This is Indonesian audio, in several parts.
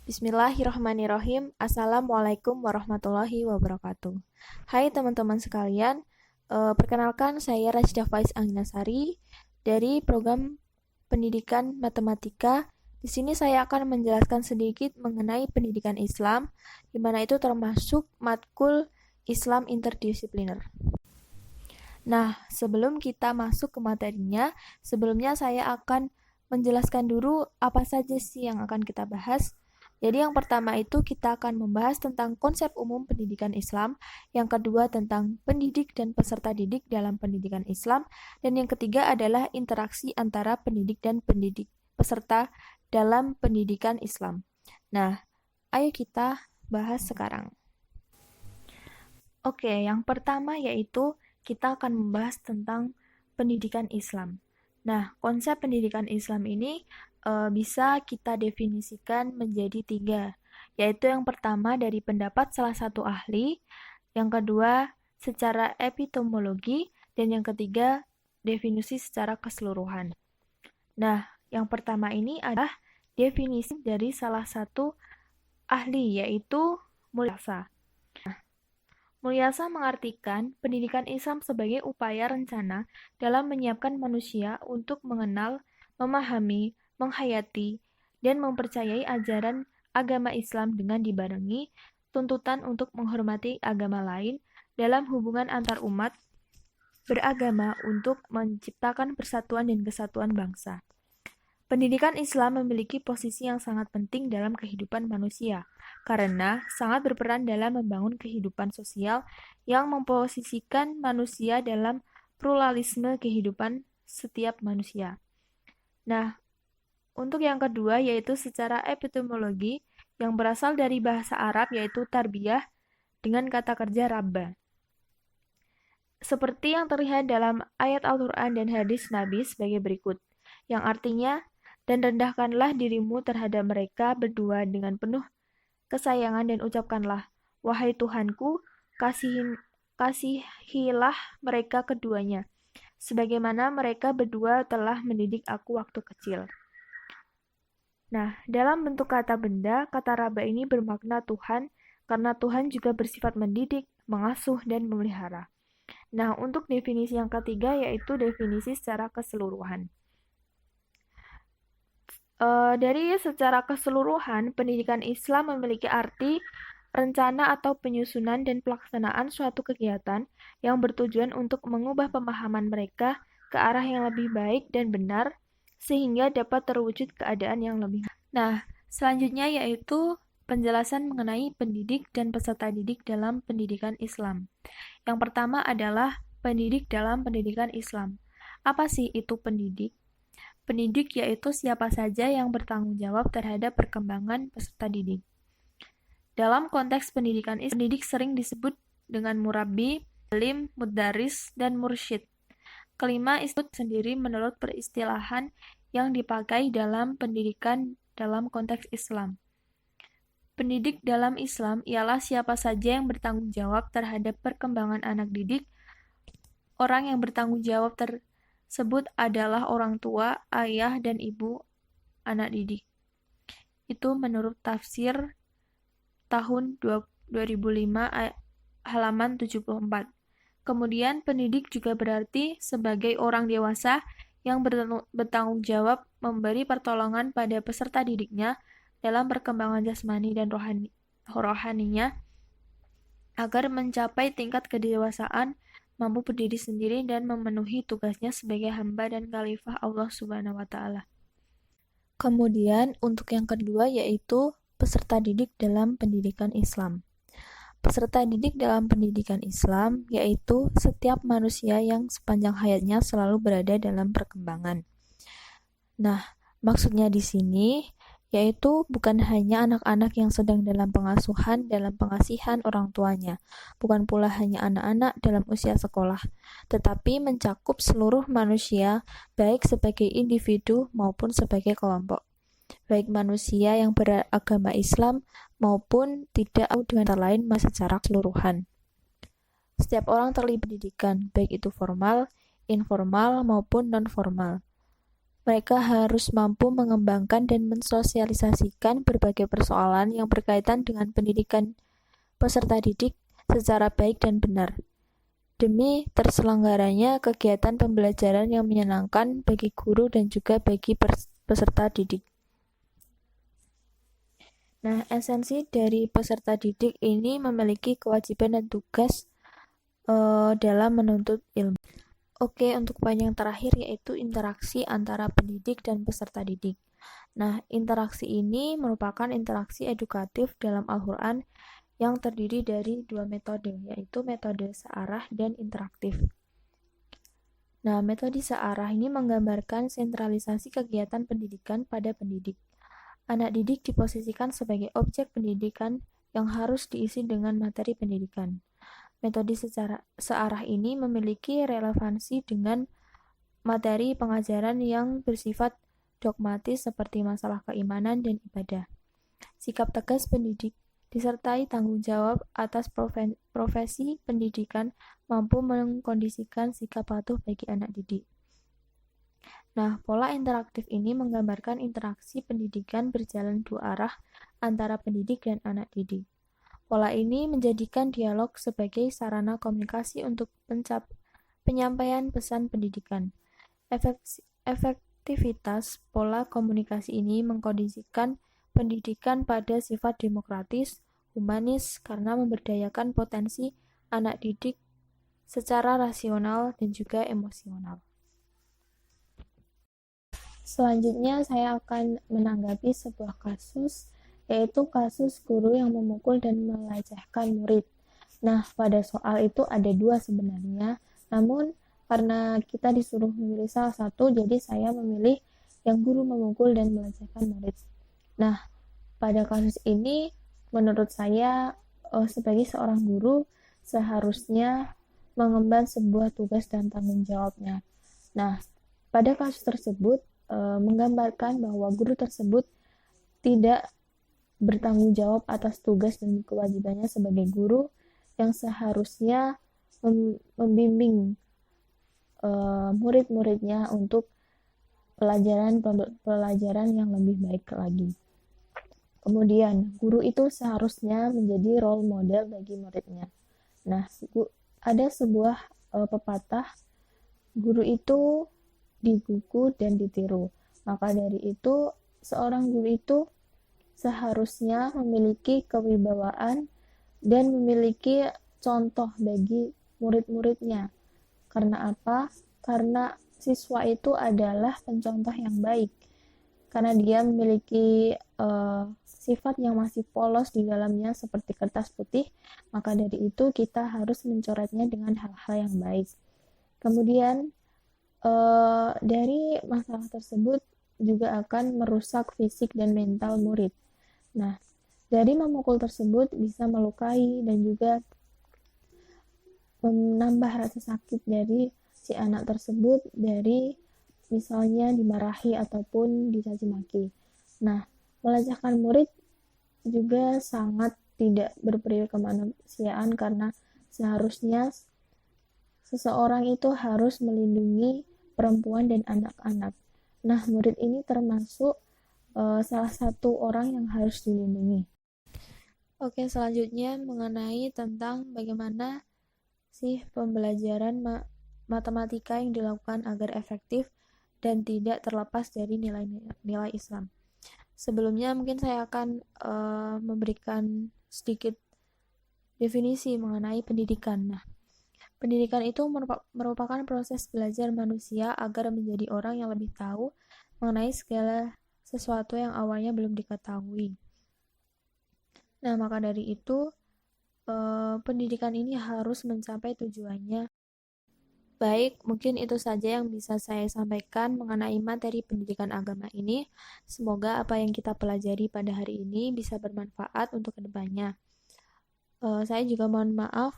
Bismillahirrahmanirrahim. Assalamualaikum warahmatullahi wabarakatuh. Hai teman-teman sekalian, perkenalkan saya Rajda Faiz Angginasari dari program Pendidikan Matematika. Di sini saya akan menjelaskan sedikit mengenai pendidikan Islam, di mana itu termasuk matkul Islam interdisipliner. Nah, sebelum kita masuk ke materinya, sebelumnya saya akan menjelaskan dulu apa saja sih yang akan kita bahas. Jadi yang pertama itu kita akan membahas tentang konsep umum pendidikan Islam, yang kedua tentang pendidik dan peserta didik dalam pendidikan Islam, dan yang ketiga adalah interaksi antara pendidik dan peserta dalam pendidikan Islam. Nah, ayo kita bahas sekarang. Oke, yang pertama yaitu kita akan membahas tentang pendidikan Islam. Nah, konsep pendidikan Islam ini bisa kita definisikan menjadi 3, yaitu yang pertama dari pendapat salah satu ahli, yang kedua secara epistemologi, dan yang ketiga definisi secara keseluruhan. Nah, yang pertama ini adalah definisi dari salah satu ahli, yaitu Mulyasa. Mulyasa mengartikan pendidikan Islam sebagai upaya rencana dalam menyiapkan manusia untuk mengenal, memahami, menghayati, dan mempercayai ajaran agama Islam dengan dibarengi tuntutan untuk menghormati agama lain dalam hubungan antar umat beragama untuk menciptakan persatuan dan kesatuan bangsa. Pendidikan Islam memiliki posisi yang sangat penting dalam kehidupan manusia, karena sangat berperan dalam membangun kehidupan sosial yang memposisikan manusia dalam pluralisme kehidupan setiap manusia. Nah, untuk yang kedua yaitu secara epistemologi yang berasal dari bahasa Arab yaitu tarbiyah dengan kata kerja rabba. Seperti yang terlihat dalam ayat Al-Quran dan hadis Nabi sebagai berikut, yang artinya, dan rendahkanlah dirimu terhadap mereka berdua dengan penuh kesayangan dan ucapkanlah, wahai Tuhanku, kasihilah mereka keduanya, sebagaimana mereka berdua telah mendidik aku waktu kecil. Nah, dalam bentuk kata benda, kata raba ini bermakna Tuhan, karena Tuhan juga bersifat mendidik, mengasuh, dan memelihara. Nah, untuk definisi yang ketiga yaitu definisi secara keseluruhan. Dari secara keseluruhan, pendidikan Islam memiliki arti rencana atau penyusunan dan pelaksanaan suatu kegiatan yang bertujuan untuk mengubah pemahaman mereka ke arah yang lebih baik dan benar, sehingga dapat terwujud keadaan yang lebih. Nah, selanjutnya yaitu penjelasan mengenai pendidik dan peserta didik dalam pendidikan Islam. Yang pertama adalah pendidik dalam pendidikan Islam. Apa sih itu pendidik? Pendidik yaitu siapa saja yang bertanggung jawab terhadap perkembangan peserta didik. Dalam konteks pendidikan Islam, pendidik sering disebut dengan murabbi, alim, mudaris, dan mursyid. Kelima disebut sendiri menurut peristilahan yang dipakai dalam pendidikan dalam konteks Islam. Pendidik dalam Islam ialah siapa saja yang bertanggung jawab terhadap perkembangan anak didik. Orang yang bertanggung jawab tersebut adalah orang tua, ayah, dan ibu anak didik. Itu menurut tafsir tahun 2005 halaman 74. Kemudian pendidik juga berarti sebagai orang dewasa yang bertanggung jawab memberi pertolongan pada peserta didiknya dalam perkembangan jasmani dan rohaninya agar mencapai tingkat kedewasaan, mampu berdiri sendiri dan memenuhi tugasnya sebagai hamba dan khalifah Allah Subhanahu wa Ta'ala. Kemudian untuk yang kedua yaitu peserta didik dalam pendidikan Islam. Peserta didik dalam pendidikan Islam yaitu setiap manusia yang sepanjang hayatnya selalu berada dalam perkembangan. Nah, maksudnya di sini yaitu bukan hanya anak-anak yang sedang dalam pengasuhan, dalam pengasihan orang tuanya, bukan pula hanya anak-anak dalam usia sekolah, tetapi mencakup seluruh manusia, baik sebagai individu maupun sebagai kelompok. Baik manusia yang beragama Islam maupun tidak dengan antara lain secara keseluruhan. Setiap orang terlibat pendidikan, baik itu formal, informal maupun non-formal. Mereka harus mampu mengembangkan dan mensosialisasikan berbagai persoalan yang berkaitan dengan pendidikan peserta didik secara baik dan benar, demi terselenggaranya kegiatan pembelajaran yang menyenangkan bagi guru dan juga bagi peserta didik. Nah, esensi dari peserta didik ini memiliki kewajiban dan tugas dalam menuntut ilmu. Oke, untuk poin yang terakhir yaitu interaksi antara pendidik dan peserta didik. Nah, interaksi ini merupakan interaksi edukatif dalam Al-Quran yang terdiri dari dua metode, yaitu metode searah dan interaktif. Nah, metode searah ini menggambarkan sentralisasi kegiatan pendidikan pada pendidik. Anak didik diposisikan sebagai objek pendidikan yang harus diisi dengan materi pendidikan. Metode secara searah ini memiliki relevansi dengan materi pengajaran yang bersifat dogmatis seperti masalah keimanan dan ibadah. Sikap tegas pendidik disertai tanggung jawab atas profesi pendidikan mampu mengkondisikan sikap patuh bagi anak didik. Nah, pola interaktif ini menggambarkan interaksi pendidikan berjalan dua arah antara pendidik dan anak didik. Pola ini menjadikan dialog sebagai sarana komunikasi untuk penyampaian pesan pendidikan. Efektivitas pola komunikasi ini mengkondisikan pendidikan pada sifat demokratis, humanis, karena memberdayakan potensi anak didik secara rasional dan juga emosional. Selanjutnya saya akan menanggapi sebuah kasus, yaitu kasus guru yang memukul dan melecehkan murid. Nah, pada soal itu ada dua sebenarnya, namun karena kita disuruh memilih salah satu, jadi saya memilih yang guru memukul dan melecehkan murid. Nah, pada kasus ini, menurut saya sebagai seorang guru seharusnya mengemban sebuah tugas dan tanggung jawabnya. Nah, pada kasus tersebut menggambarkan bahwa guru tersebut tidak bertanggung jawab atas tugas dan kewajibannya sebagai guru yang seharusnya membimbing murid-muridnya untuk pelajaran yang lebih baik lagi. Kemudian, guru itu seharusnya menjadi role model bagi muridnya. Nah, ada sebuah pepatah, guru itu digugu dan ditiru. Maka dari itu, seorang guru itu seharusnya memiliki kewibawaan dan memiliki contoh bagi murid-muridnya. Karena apa? Karena siswa itu adalah pencontoh yang baik. Karena dia memiliki sifat yang masih polos di dalamnya seperti kertas putih, maka dari itu kita harus mencoretnya dengan hal-hal yang baik. Kemudian dari masalah tersebut juga akan merusak fisik dan mental murid. Nah, dari memukul tersebut bisa melukai dan juga menambah rasa sakit dari si anak tersebut dari misalnya dimarahi ataupun dicaci maki. Nah, melecehkan murid juga sangat tidak berperi kemanusiaan karena seharusnya seseorang itu harus melindungi perempuan dan anak-anak. Nah, murid ini termasuk salah satu orang yang harus dilindungi. Oke, selanjutnya mengenai tentang bagaimana sih pembelajaran matematika yang dilakukan agar efektif dan tidak terlepas dari nilai-nilai Islam. Sebelumnya mungkin saya akan memberikan sedikit definisi mengenai pendidikan. Nah, pendidikan itu merupakan proses belajar manusia agar menjadi orang yang lebih tahu mengenai segala sesuatu yang awalnya belum diketahui. Nah, maka dari itu, pendidikan ini harus mencapai tujuannya. Baik, mungkin itu saja yang bisa saya sampaikan mengenai materi pendidikan agama ini. Semoga apa yang kita pelajari pada hari ini bisa bermanfaat untuk kedepannya. Saya juga mohon maaf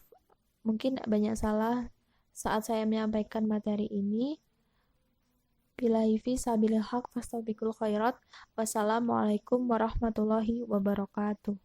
mungkin banyak salah saat saya menyampaikan materi ini. Billahi fi sabilil haq fastabiqul khairat. Wassalamualaikum warahmatullahi wabarakatuh.